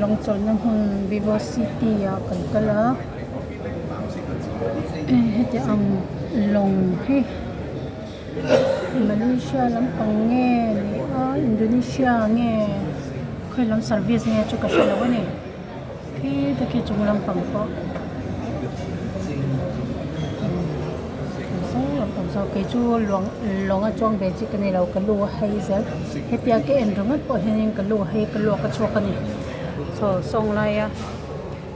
long chol na hun Vivo City ya kan kala heti ang long he Malaysia lampang nge ni Indonesia nge khoi lam service nge chu ka shala wani ke ta ke chung lampang ko so ke chu long a chong be chi kan ni lo ka lu hai za heti ya ke en rong po henin ka lu hai ka lu ka chok ani so song la ya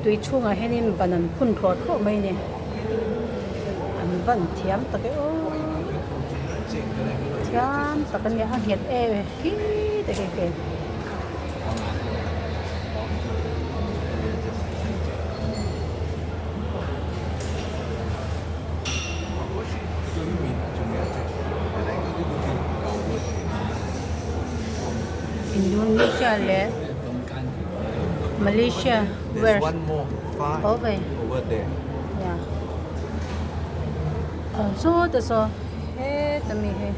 tui chung a henin banan phun thot kho mai ne an van thiam ta ke o thiam ta kan ya hiat e ki ta ke Indonesia le Malaysia where one more far over there. yeah so the so he tami he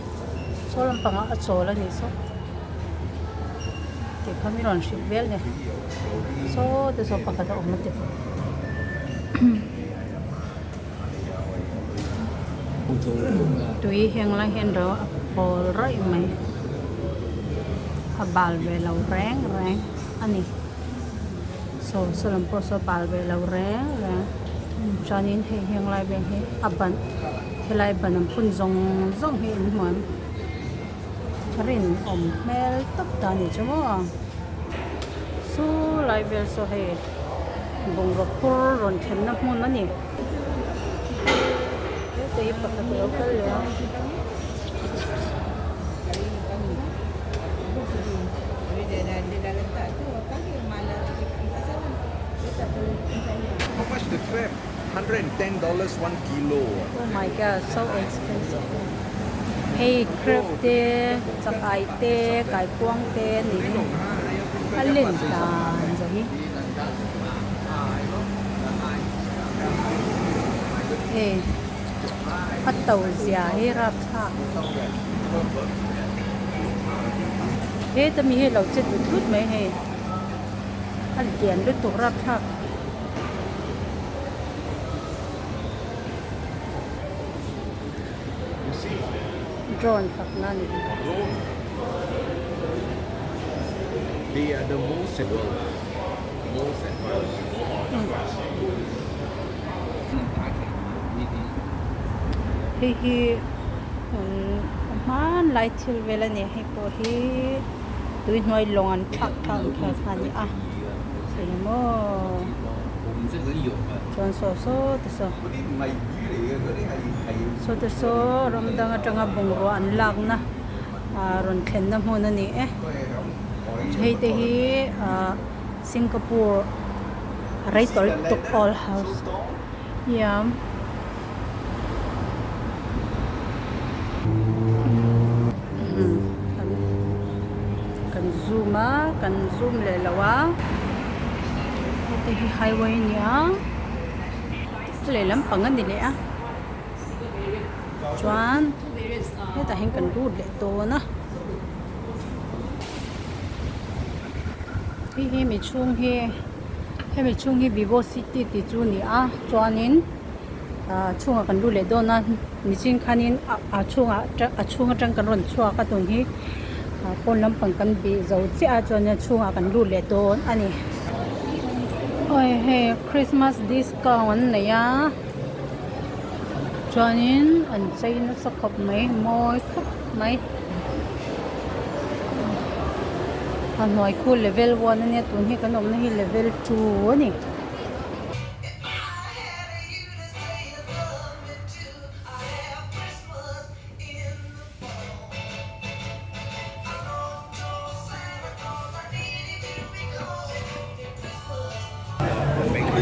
so lampang a so la ni so ke kamiron ship bel ne so the so pakata umate tui heng la hen ro pol rai mai bal về lâu ráng anh so làm po so bal về lâu ráng cho nên thì hiện lại về thì aban thì lại bạn phun rong thì mọi cho nên mel tất cả những chỗ mà so lại về so thì bông rọc pur rồi thêm năm môn nữa nhỉ cái bạc cái lâu cái liền How much the crab? $110 1 kilo. Oh my god, so expensive. Hey, crab te, chakai te, kai kuang te, ni alin tan rồi. Hey, bắt tàu già hay rap tha. Hey, tao mi hay lâu chết một chút mấy hey. Anh chèn đứt tụ rap tha. Drone phật nan. They are the most advanced. Hi man lai thil vela ne hi po hi tui noi longan thak thak khani a mo chon so te so ram dang atanga bungro an lak na ron thlen na hmun ani e hei te hi Singapore rai tol tok all house yam kan zoom le lawa te hi highway nia le lam pangan ni le a chuan he ta hen kan road le to na hi mi chung hi Vivo City ti chu ni a chuanin chunga kan ru le do na mi chin khanin chunga tang kan ron chua ka ton hi pon lampang kan bi zo chia chuan chunga kan ru le don ani oi he Christmas discount ne ya chuanin an chei na sakap mai moi khap mai hanoi khu level 1 ani tun hi kanom na hi level 2 ani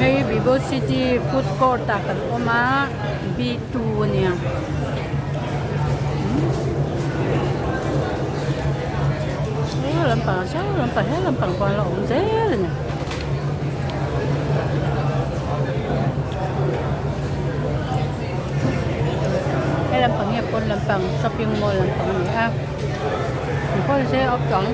hey Vivo City food court ta kan oma B2 nia lampang con lo cũng dễ rồi nè hay lampang shopping mall lampang ni a ko se op chong